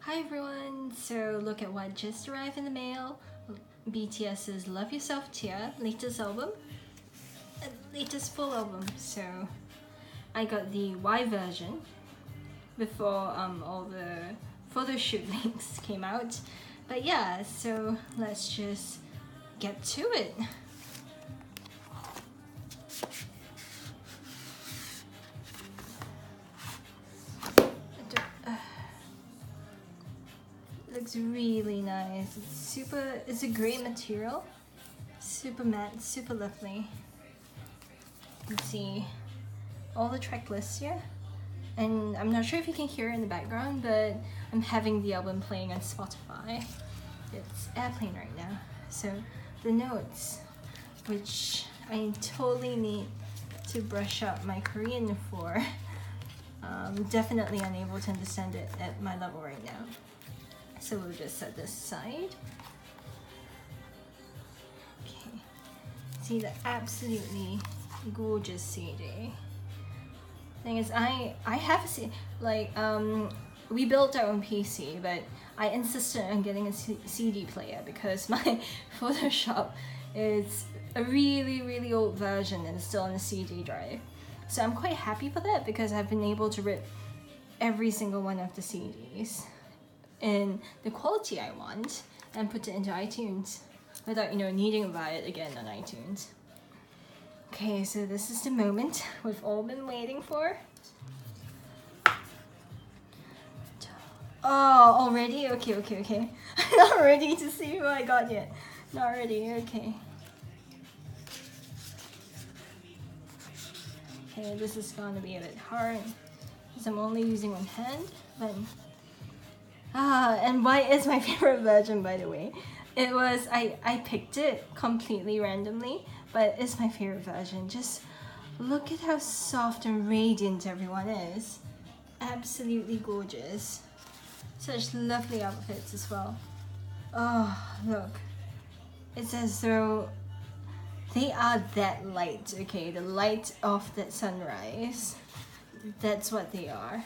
Hi everyone! So look at what just arrived in the mail. BTS's Love Yourself Tear latest album. Latest full album. So I got the Y version before all the photo shoot links came out. But yeah, so let's just get to it. Looks really nice. It's a great material. Super matte, super lovely. You can see all the track lists here. And I'm not sure if you can hear it in the background, but I'm having the album playing on Spotify. It's airplane right now. So the notes, which I totally need to brush up my Korean for. Definitely unable to understand it at my level right now. So we'll just set this aside. Okay. See the absolutely gorgeous CD. Thing is, I have a CD, like we built our own PC, but I insisted on getting a CD player because my Photoshop is a really old version and it's still on a CD drive. So I'm quite happy for that because I've been able to rip every single one of the CDs in the quality I want and put it into iTunes without, needing to buy it again on iTunes. Okay, so this is the moment we've all been waiting for. Oh, already? Okay. I'm not ready to see who I got yet. Not ready, okay. Okay, this is gonna be a bit hard because I'm only using one hand, but and white is my favorite version, by the way. It was, I picked it completely randomly, but it's my favorite version. Just look at how soft and radiant everyone is. Absolutely gorgeous. Such lovely outfits as well. Oh, look. It's as though they are that light, okay? The light of that sunrise. That's what they are.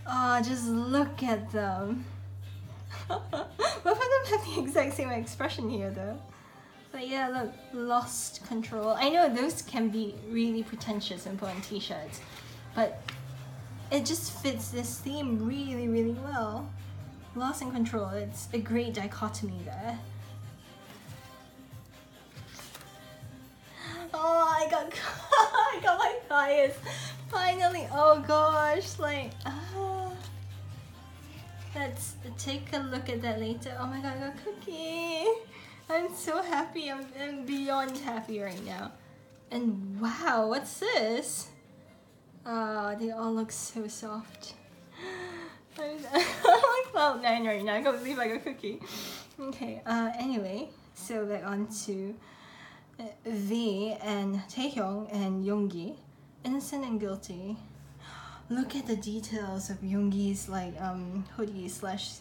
Oh, just look at them. Both of them have the exact same expression here though. But yeah, look, lost control. I know those can be really pretentious and put on t-shirts, but it just fits this theme really well. Lost in control, it's a great dichotomy there. Oh, I got my bias. Finally, oh gosh, like, let's take a look at that later. Oh my god, I got Cookie. I'm so happy, I'm beyond happy right now. And wow, what's this? They all look so soft. I'm on cloud 9 right now, I can't believe I got Cookie. Okay, anyway, so back on to V and Taehyung and Yoongi, innocent and guilty. Look at the details of Yoongi's like hoodie slash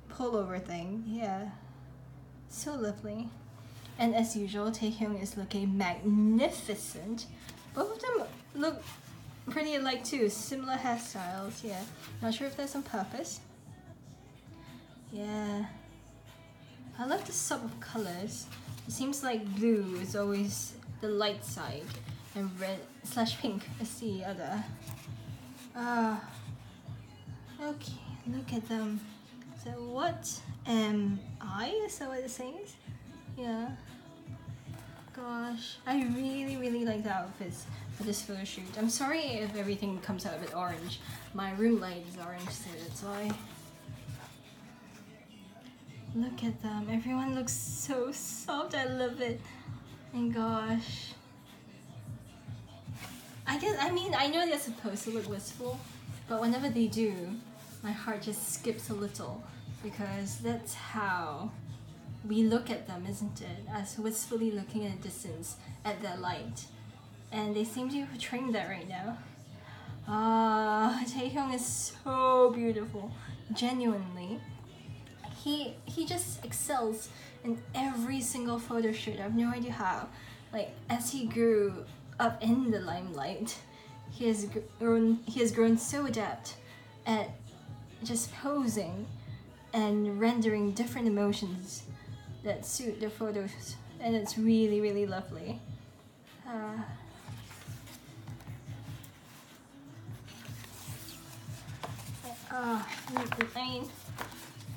pullover thing. Yeah, so lovely. And as usual, Taehyung is looking magnificent. Both of them look pretty alike too, similar hairstyles. Yeah, not sure if that's on purpose. Yeah, I love the sub of colors. It seems like blue is always the light side and red slash pink is the other. Okay, look at them. So what am I? Is that what it says? Yeah. Gosh, I really like the outfits for this photo shoot. I'm sorry if everything comes out a bit orange. My room light is orange, so that's why. Look at them. Everyone looks so soft. I love it. And gosh. I know they're supposed to look wistful, but whenever they do, my heart just skips a little because that's how we look at them, isn't it? As wistfully looking at a distance at their light. And they seem to be portraying that right now. Taehyung is so beautiful. Genuinely. He just excels in every single photo shoot. I have no idea how. Like, as he grew up in the limelight, he has grown so adept at just posing and rendering different emotions that suit the photos, and it's really, really lovely. I mean,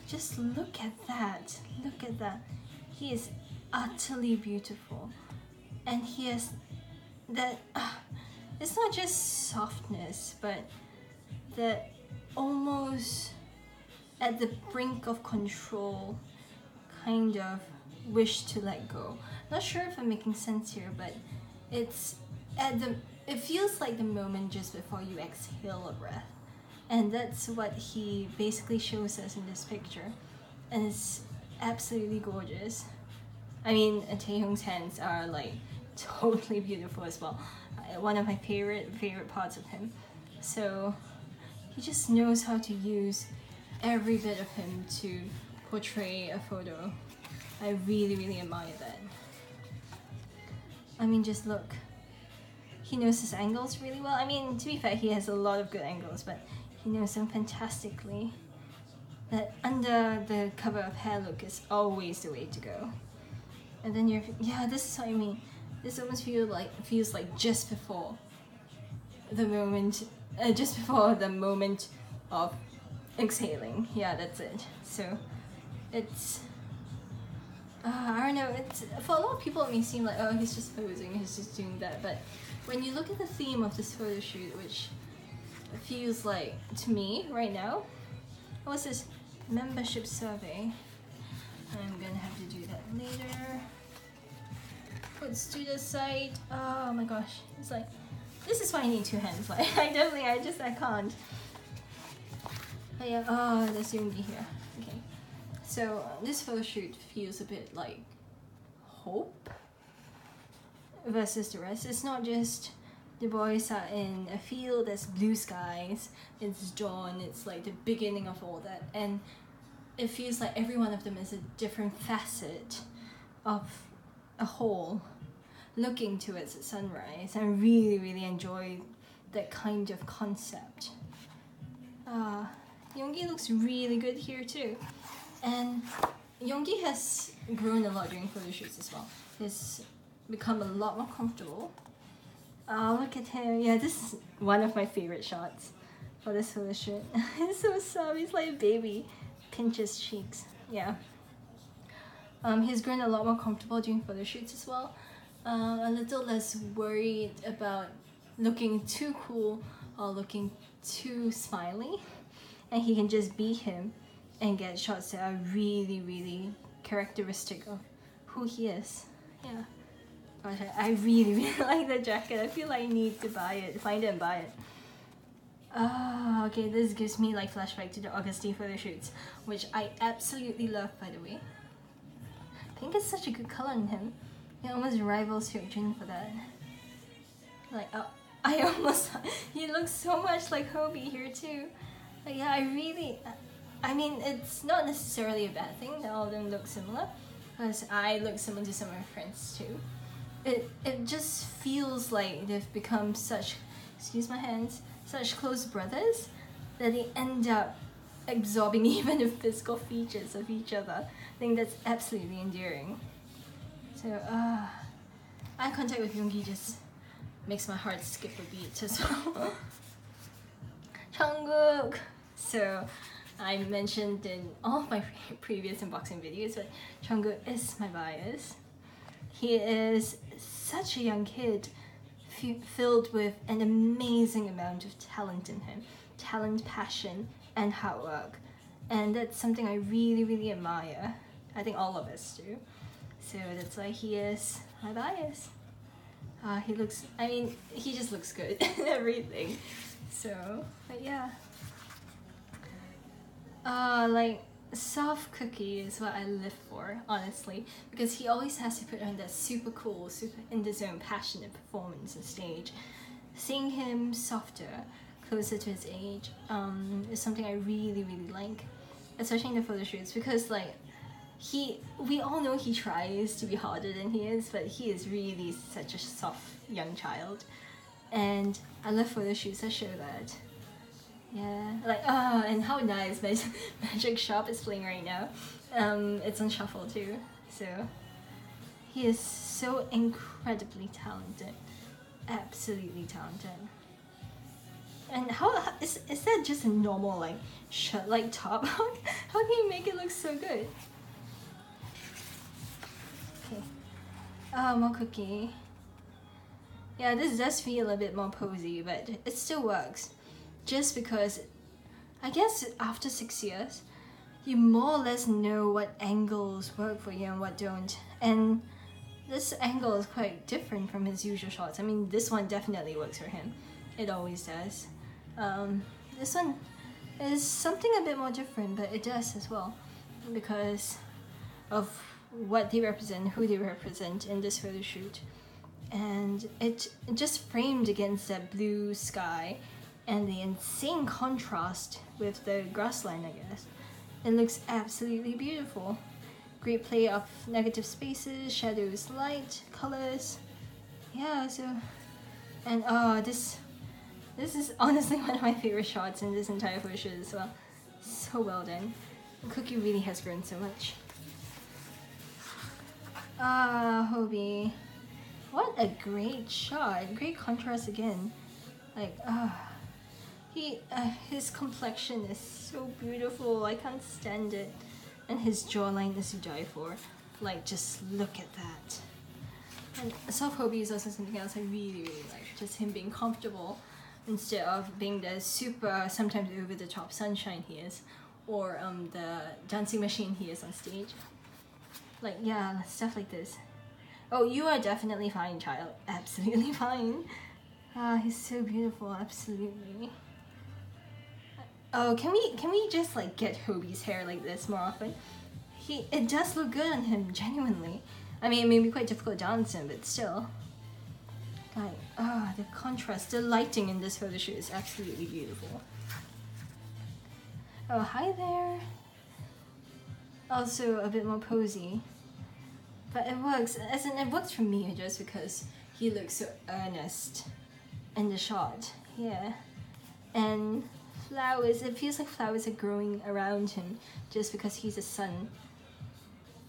just look at that. Look at that. He is utterly beautiful, and he has that. It's not just softness, but that almost at the brink of control kind of wish to let go. Not sure if I'm making sense here, but it's it feels like the moment just before you exhale a breath, and that's what he basically shows us in this picture, and it's absolutely gorgeous. I mean, Taehyung's hands are like totally beautiful as well. One of my favorite parts of him. So he just knows how to use every bit of him to portray a photo. I really, really admire that. I mean, just look. He knows his angles really well. I mean, to be fair, he has a lot of good angles, but he knows them fantastically. That under the cover of hair look is always the way to go. And then yeah, this is what I mean. This almost feels like just before the moment of exhaling. Yeah, that's it. So it's I don't know, it's for a lot of people it may seem like, oh, he's just posing, he's just doing that, but when you look at the theme of this photo shoot, which feels like to me right now, what's this membership survey? I'm gonna have to do that later. Puts to the side. Oh my gosh, it's like, this is why I need two hands. Like I can't. But yeah, oh, there's Yoongi here. Okay, so this photo shoot feels a bit like hope versus the rest. It's not just the boys are in a field that's blue skies, it's dawn, it's like the beginning of all that, and it feels like every one of them is a different facet of a whole looking towards the sunrise. I really, really enjoy that kind of concept. Yoongi looks really good here too, and Yoongi has grown a lot during photo shoots as well. He's become a lot more comfortable. Look at him. Yeah, this is one of my favorite shots for this photo shoot. He's so soft, he's like a baby. Pinches cheeks. Yeah. He's grown a lot more comfortable during photo shoots as well. A little less worried about looking too cool or looking too smiley, and he can just be him and get shots that are really, really characteristic of who he is. Yeah. Gosh, I really, really like the jacket. I feel like I need to buy it, find it and buy it. Okay, this gives me like flashback to the Augustine photo shoots, which I absolutely love, by the way. Pink is such a good color in him. It almost rivals Hyukjin for that. Like, he looks so much like Hobie here too. Like, yeah, I mean, it's not necessarily a bad thing that all of them look similar, because I look similar to some of my friends too. It just feels like they've become such, excuse my hands, such close brothers that they end up absorbing even the physical features of each other. I think that's absolutely endearing. So, eye contact with Yoongi just makes my heart skip a beat as well. Jungkook! So, I mentioned in all of my previous unboxing videos, but Jungkook is my bias. He is such a young kid, filled with an amazing amount of talent in him. Talent, passion, and hard work. And that's something I really, really admire. I think all of us do. So that's why he is my bias. He just looks good in everything. So, but yeah. Like, soft cookie is what I live for, honestly, because he always has to put on that super cool, super in the zone, passionate performance on stage. Seeing him softer, closer to his age, is something I really, really like, especially in the photo shoots, because like we all know he tries to be harder than he is, but he is really such a soft young child, and I love photo shoots that show that. Yeah, like and how nice Magic Shop is playing right now. It's on shuffle too, so he is so incredibly talented, absolutely talented. And how is that just a normal like shirt like top? How can you make it look so good? Okay, more cookie. Yeah, this does feel a bit more posy, but it still works. Just because, I guess after 6 years, you more or less know what angles work for you and what don't. And this angle is quite different from his usual shots. I mean, this one definitely works for him. It always does. This one is something a bit more different, but it does as well. Because of what they represent, who they represent in this photo shoot. And it just framed against that blue sky and the insane contrast with the grassland, I guess. It looks absolutely beautiful. Great play of negative spaces, shadows, light, colors. Yeah, so... And this is honestly one of my favorite shots in this entire photo shoot as well. So well done. Cookie really has grown so much. Hobie. What a great shot. Great contrast again. Like, his complexion is so beautiful. I can't stand it. And his jawline is to die for. Like, just look at that. And soft Hobie is also something else I really, really like. Just him being comfortable instead of being the super, sometimes over the top sunshine he is. Or the dancing machine he is on stage. Like, yeah, stuff like this. Oh, you are definitely fine, child. Absolutely fine. He's so beautiful, absolutely. Oh, can we just like get Hobie's hair like this more often? It does look good on him, genuinely. I mean, it may be quite difficult dancing, but still. Like, the contrast, the lighting in this photo shoot is absolutely beautiful. Oh, hi there. Also a bit more posy. But it works, as in it works for me just because he looks so earnest in the shot, yeah. And flowers, it feels like flowers are growing around him just because he's a sun.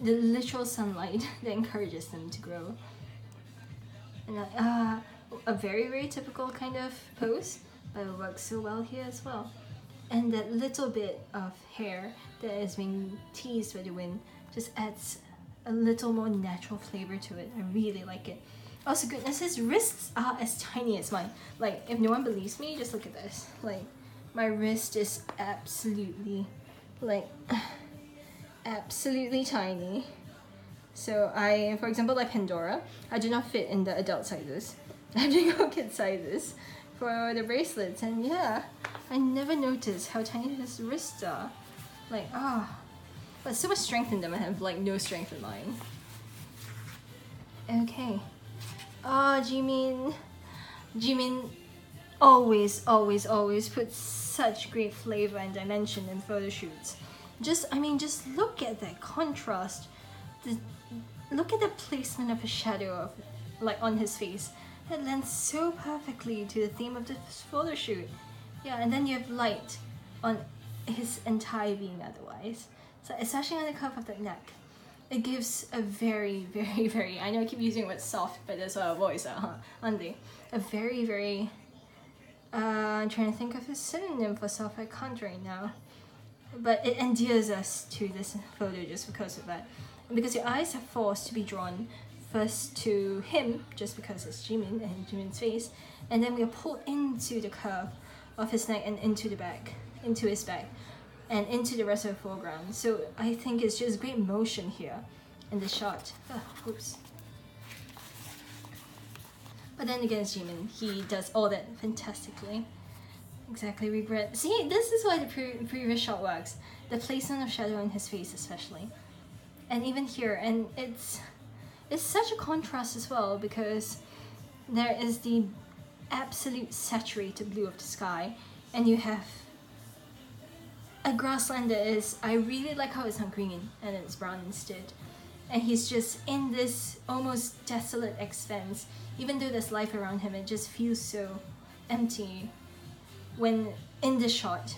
The literal sunlight that encourages them to grow. And a very, very typical kind of pose, but it works so well here as well. And that little bit of hair that is being teased by the wind just adds a little more natural flavor to it. I really like it. Also, goodness, his wrists are as tiny as mine. Like, if no one believes me, just look at this. Like, my wrist is absolutely, like, absolutely tiny. So for example, like Pandora, I do not fit in the adult sizes. I have to go kid sizes for the bracelets. And yeah, I never noticed how tiny his wrists are. Like, but so much strength in them, I have like no strength in mine. Okay. Jimin always puts such great flavor and dimension in photo shoots. Just look at that contrast. Look at the placement of a shadow on his face. That lends so perfectly to the theme of this photo shoot. Yeah, and then you have light on his entire being otherwise. So especially on the curve of the neck, it gives a very, very, very, I know I keep using the word soft, but there's a voice, aren't they? A very, very, I'm trying to think of a synonym for soft, I can't right now. But it endears us to this photo just because of that. Because your eyes are forced to be drawn first to him, just because it's Jimin and Jimin's face, and then we are pulled into the curve of his neck and into the back, into his back, and into the rest of the foreground. So I think it's just great motion here in the shot. Oops. But then again, it's Jimin. He does all that fantastically. Exactly, regret. See, this is why the previous shot works. The placement of shadow in his face especially. And even here, and it's such a contrast as well because there is the absolute saturated blue of the sky, and you have a grassland that is, I really like how it's not green and it's brown instead. And he's just in this almost desolate expanse. Even though there's life around him, it just feels so empty. when in the shot,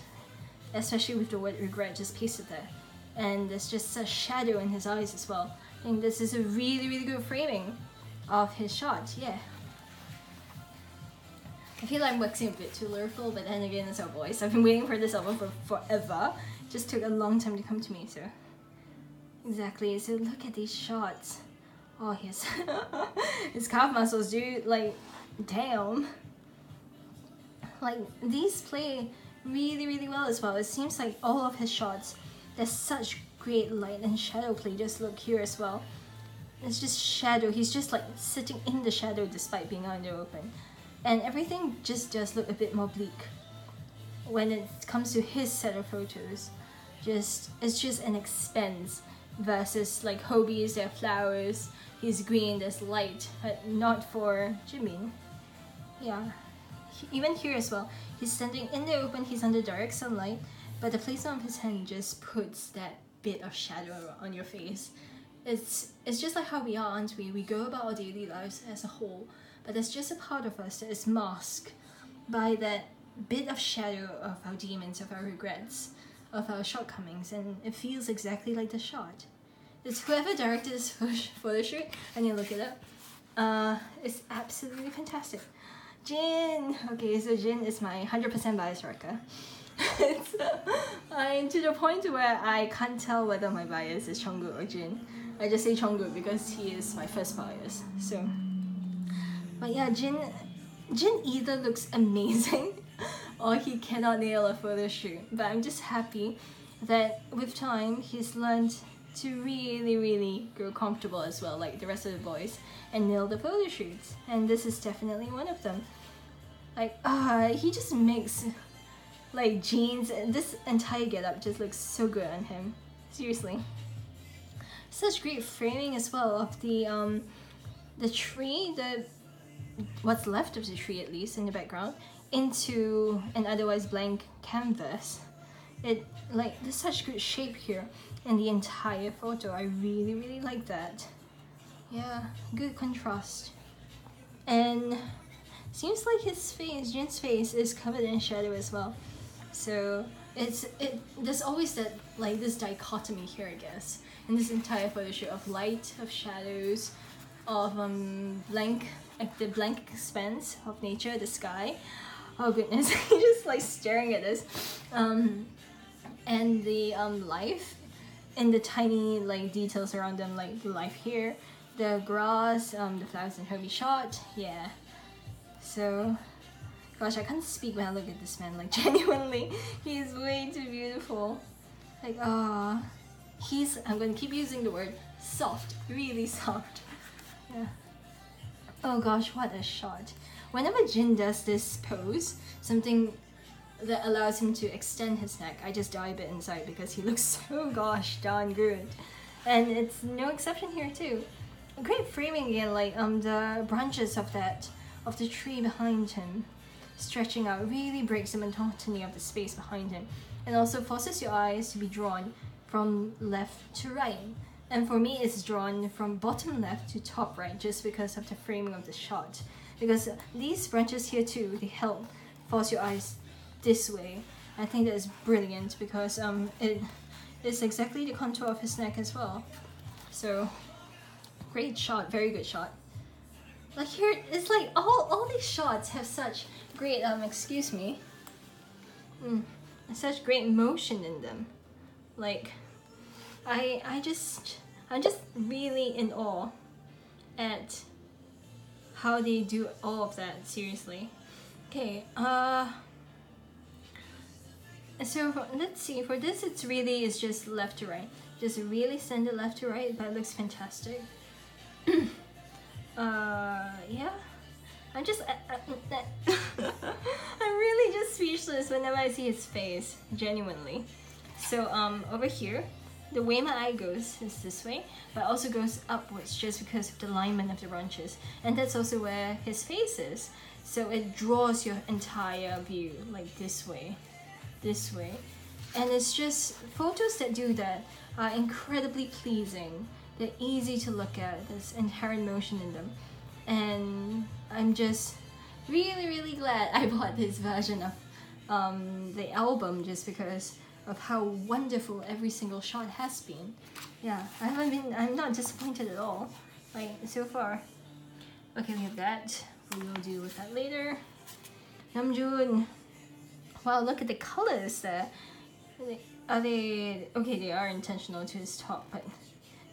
especially with the word regret just pasted there. And there's just a shadow in his eyes as well. I think this is a really, really good framing of his shot, yeah. I feel like I'm waxing a bit too lyrical, but then again, it's our voice. I've been waiting for this album for forever. It just took a long time to come to me, so. Exactly, so look at these shots. Oh, his calf muscles, dude, like, damn. Like, these play really, really well as well. It seems like all of his shots, there's such great light and shadow play. Just look here as well. It's just shadow. He's just like sitting in the shadow despite being out in the open. And everything just does look a bit more bleak when it comes to his set of photos. It's just an expense versus like Hobie's, there are flowers, he's green, there's light, but not for Jimin. Yeah. Even here as well, he's standing in the open, he's under direct sunlight, but the placement of his hand just puts that bit of shadow on your face. It's just like how we are, aren't we? We go about our daily lives as a whole, but there's just a part of us that is masked by that bit of shadow of our demons, of our regrets, of our shortcomings, and it feels exactly like the shot. It's whoever directed this photo shoot, I need to look it up. It's absolutely fantastic. Jin! Okay, so Jin is my 100% bias wrecker. I'm to the point where I can't tell whether my bias is Jungkook or Jin. I just say Jungkook because he is my first bias. So, but yeah, Jin either looks amazing or he cannot nail a photo shoot. But I'm just happy that with time he's learned to really, really grow comfortable as well, like the rest of the boys, and nail the photo shoots. And this is definitely one of them. Like, he just makes like jeans, and this entire getup just looks so good on him. Seriously. Such great framing as well of the tree, what's left of the tree at least in the background, into an otherwise blank canvas. There's such good shape here in the entire photo. I really, really like that. Yeah, good contrast. And seems like his face, Jin's face, is covered in shadow as well. So there's always that, like, this dichotomy here, I guess, in this entire photo shoot of light, of shadows, of the blank expanse of nature, the sky. Oh goodness, he's just like staring at this. And the life and the tiny like details around them, like the life here, the grass, the flowers in Hobie shot, yeah. So, gosh, I can't speak when I look at this man, like genuinely, he's way too beautiful. Like, I'm gonna keep using the word soft, really soft. Yeah. Oh gosh, what a shot. Whenever Jin does this pose, something that allows him to extend his neck, I just die a bit inside because he looks so gosh darn good. And it's no exception here too. Great framing again, like the branches of the tree behind him stretching out really breaks the monotony of the space behind him, and also forces your eyes to be drawn from left to right. And for me, it's drawn from bottom left to top right just because of the framing of the shot. Because these branches here too, they help force your eyes this way. I think that is brilliant because it is exactly the contour of his neck as well. So, great shot, very good shot. Like here, it's like all these shots have such great, excuse me, such great motion in them. Like, I'm just really in awe at how they do all of that, seriously. Okay, so let's see, for this it's just left to right. Just really send it left to right, but it looks fantastic. Yeah. I'm really just speechless whenever I see his face, genuinely. So over here, the way my eye goes is this way, but also goes upwards just because of the alignment of the branches. And that's also where his face is. So it draws your entire view, like this way. And it's just, photos that do that are incredibly pleasing. They're easy to look at, there's inherent motion in them. And I'm just really, really glad I bought this version of the album just because of how wonderful every single shot has been. Yeah, I'm not disappointed at all, like, so far. Okay, we have that. We will deal with that later. Namjoon. Wow, look at the colors there. Are they... Okay, they are intentional to his top, but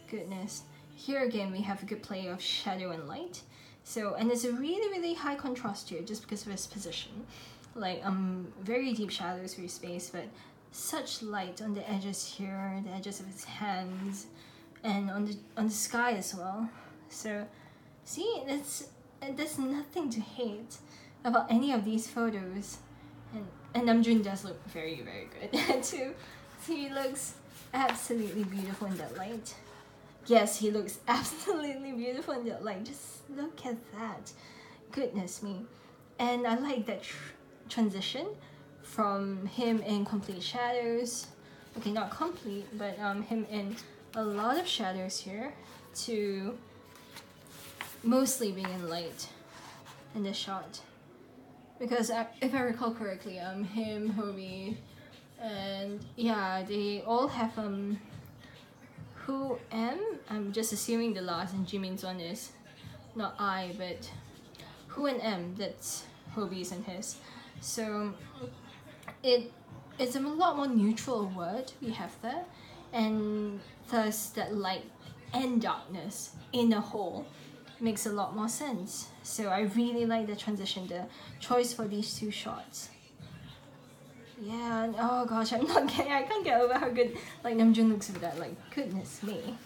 goodness. Here again, we have a good play of shadow and light. So, and it's a really high contrast here just because of his position. Like, very deep shadows for his face, but such light on the edges here, the edges of his hands, and on the sky as well. So, see, there's nothing to hate about any of these photos. And Namjoon does look very good too. So he looks absolutely beautiful in that light. Yes, he looks absolutely beautiful in that light. Just look at that. Goodness me. And I like that transition from him in complete shadows. Okay, not complete, but him in a lot of shadows here to mostly being in light in this shot. Because if I recall correctly, him, Hobie, and yeah, they all have who M? I'm just assuming the last, and Jimin's one is not I, but who and M, that's Hobie's and his. So it's a lot more neutral word we have there, and thus that light and darkness in a whole makes a lot more sense. So I really like the transition, the choice for these two shots. Yeah, and oh gosh, I can't get over how good like Namjoon looks with that, like, goodness me.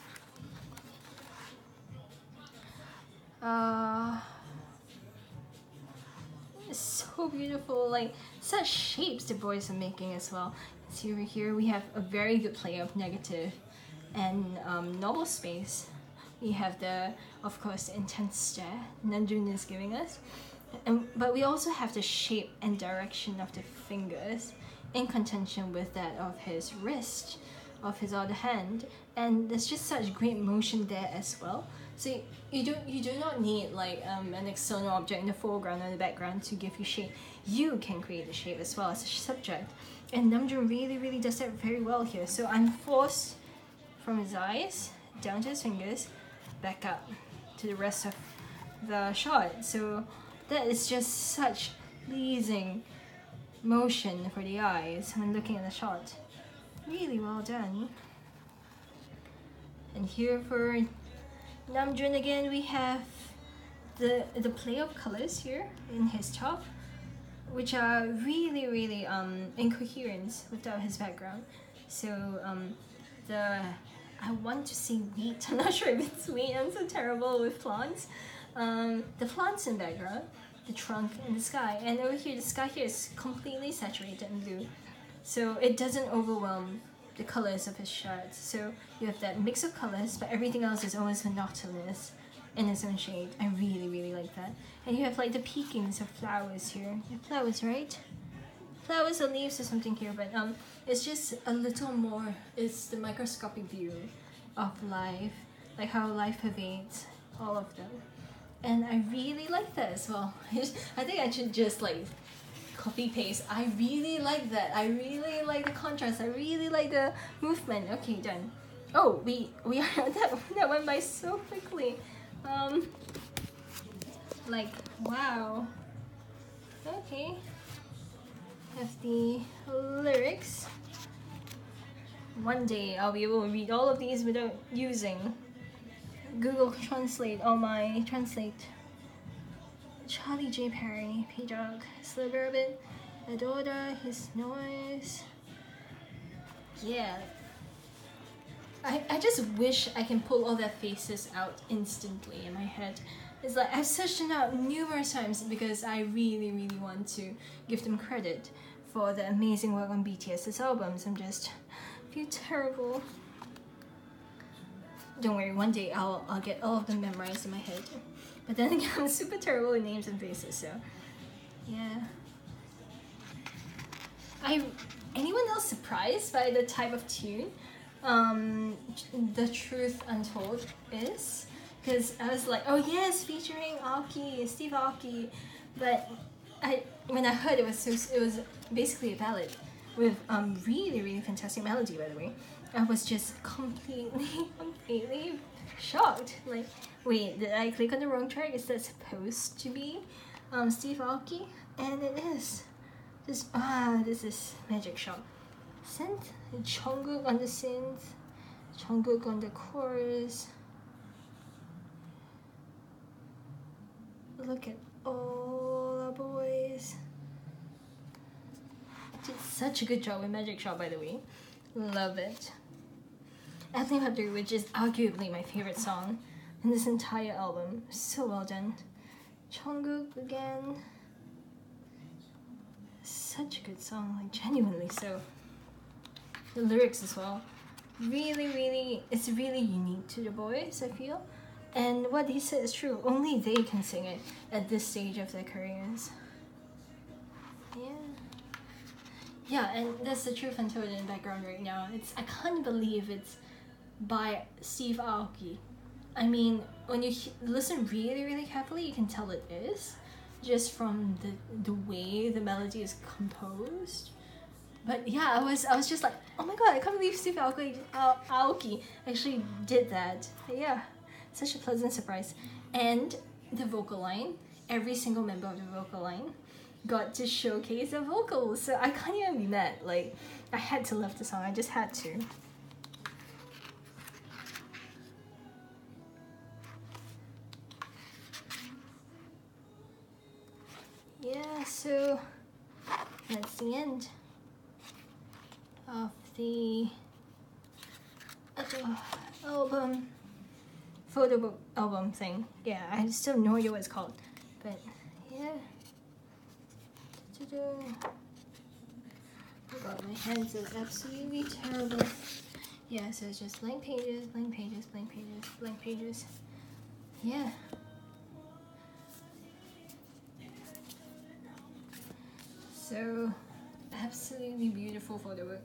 It's so beautiful, like such shapes the boys are making as well. See over here we have a very good play of negative and novel space. We have the, of course, the intense stare Namjoon is giving us, but we also have the shape and direction of the fingers in contention with that of his wrist, of his other hand, and there's just such great motion there as well. So you do not need like an external object in the foreground or the background to give you shape. You can create the shape as well as a subject, and Namjoon really does that very well here. So I'm forced from his eyes down to his fingers, back up to the rest of the shot. So that is just such pleasing motion for the eyes when looking at the shot. Really well done. And here for Namjoon again, we have the play of colors here in his top, which are really in coherence without his background. So I want to say wheat. I'm not sure if it's wheat. I'm so terrible with plants. The plants in background, the trunk, and the sky. And over here, the sky here is completely saturated in blue, so it doesn't overwhelm the colors of his shirt. So you have that mix of colors, but everything else is always monotonous in its own shade. I really like that. And you have like the peakings of flowers here. You have flowers, right? Flowers or leaves or something here, but it's just a little more, it's the microscopic view of life, like how life pervades all of them. And I really like that as well. I think I should just like copy paste. I really like that. I really like the contrast. I really like the movement. Okay, done. Oh, we are that went by so quickly. Like, wow. Okay. Have the lyrics. One day I'll be able to read all of these without using Google Translate on my Translate. Charlie J. Perry, P-Dog, Sliver a bit, Adora, his noise. Yeah. I just wish I can pull all their faces out instantly in my head. It's like I've searched it out numerous times because I really want to give them credit for the amazing work on BTS's albums. I'm just feel terrible. Don't worry, one day I'll get all of them memorized in my head. But then again, I'm super terrible with names and faces, so yeah. Anyone else surprised by the type of tune The Truth Untold is? Because I was like, oh yes, featuring Aoki, Steve Aoki, but when I heard it was basically a ballad with really fantastic melody, by the way. I was just completely shocked. Like, wait, did I click on the wrong track? Is that supposed to be Steve Aoki? And it is. This is magic shot. Synth, Jungkook on the synth, Jungkook on the chorus. Look at all our boys. Did such a good job with magic shot, by the way. Love it. Athletic Hub 3, which is arguably my favorite song in this entire album. So well done. Jungkook again. Such a good song, like genuinely so. The lyrics as well. Really, it's really unique to the boys, I feel. And what he said is true. Only they can sing it at this stage of their careers. Yeah, and that's the True Fantoda in the background right now. I can't believe it's by Steve Aoki. I mean, when you listen really carefully, you can tell it is, just from the way the melody is composed. But yeah, I was just like, oh my god, I can't believe Steve Aoki actually did that. But yeah, such a pleasant surprise. And the vocal line, every single member of the vocal line got to showcase their vocals, so I can't even be mad. Like, I had to love the song, I just had to. Yeah, so that's the end of the album, Photobook album thing. Yeah, I still have no idea what it's called, but yeah. Oh god, my hands are absolutely terrible. Yeah, so it's just blank pages. Yeah. So absolutely beautiful photo book.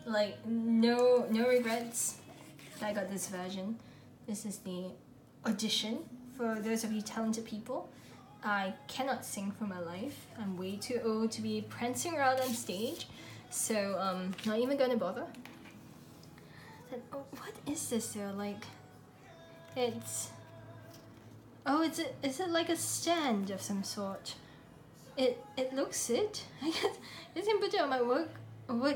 Like, no regrets that I got this version. This is the audition for those of you talented people. I cannot sing for my life. I'm way too old to be prancing around on stage, so not even gonna bother. And, oh, what is this though? Like, it's is it like a stand of some sort? It looks it. I can put it on my work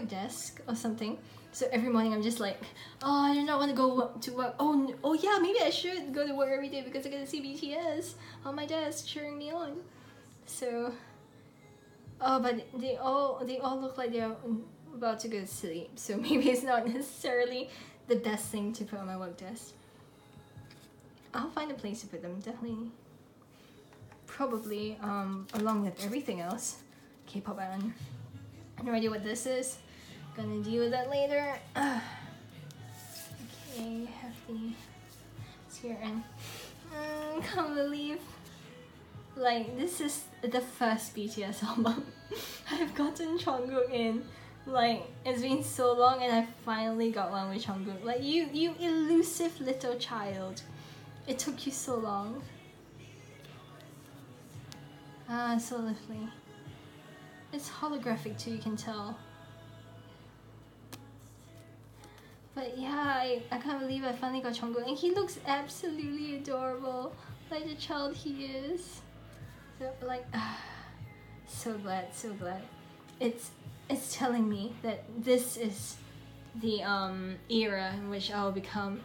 desk or something. So every morning I'm just like, oh, I do not want to go to work. Oh yeah, maybe I should go to work every day because I get to see BTS on my desk cheering me on. So, but they all look like they're about to go to sleep. So maybe it's not necessarily the best thing to put on my work desk. I'll find a place to put them, definitely. Probably along with everything else. K-pop island. I have no idea what this is. Gonna deal with that later. Okay, have the here and can't believe, like, this is the first BTS album I've gotten Jungkook in. Like, it's been so long and I finally got one with Jungkook. Like, you elusive little child. It took you so long. Ah, so lovely. It's holographic too, you can tell. But yeah, I can't believe I finally got Jungkook, and he looks absolutely adorable, like the child he is. So like, so glad. It's telling me that this is the era in which I'll become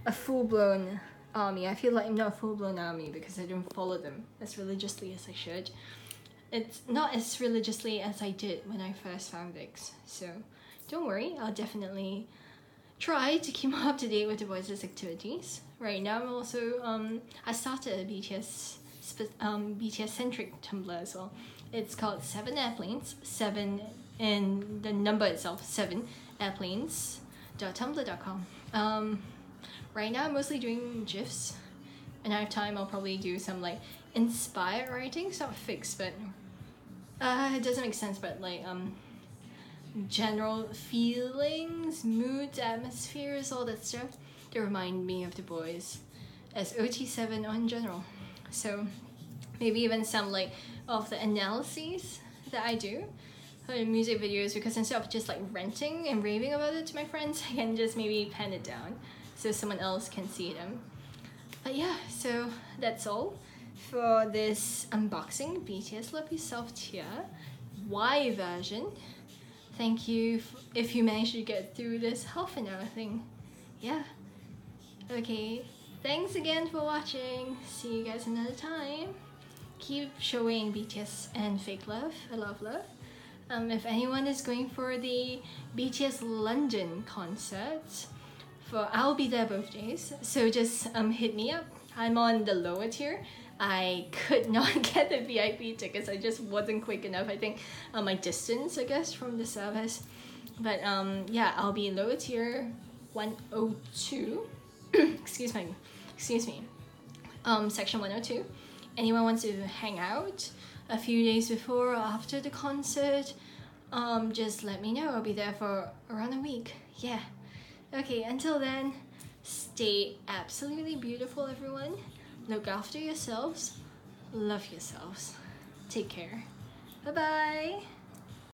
a full-blown army. I feel like I'm not a full-blown army because I don't follow them as religiously as I should. It's not as religiously as I did when I first found VIX. So don't worry, I'll definitely try to keep up to date with the boys' activities. Right now I'm also, I started a BTS-centric Tumblr as well. It's called 7 Airplanes, 7 in the number itself, 7 airplanes.tumblr.com. Right now I'm mostly doing GIFs. Another time I'll probably do some like inspired writing, it's not fixed, but it doesn't make sense, but like general feelings, moods, atmospheres, all that stuff that remind me of the boys as OT7 in general. So maybe even some like of the analyses that I do for music videos, because instead of just like renting and raving about it to my friends, I can just maybe pen it down so someone else can see them. But yeah, so that's all for this unboxing BTS Love Yourself tier Y version. Thank you if you managed to get through this half an hour thing. Yeah. Okay, thanks again for watching. See you guys another time. Keep showing BTS and Fake Love, a lot of love. If anyone is going for the BTS London concert, I'll be there both days, so just hit me up. I'm on the lower tier. I could not get the VIP tickets. I just wasn't quick enough. I think my distance, I guess, from the service. But yeah, I'll be lower tier 102. excuse me. Section 102. Anyone wants to hang out a few days before or after the concert, just let me know. I'll be there for around a week. Yeah. Okay, until then, stay absolutely beautiful, everyone. Look after yourselves. Love yourselves. Take care. Bye-bye.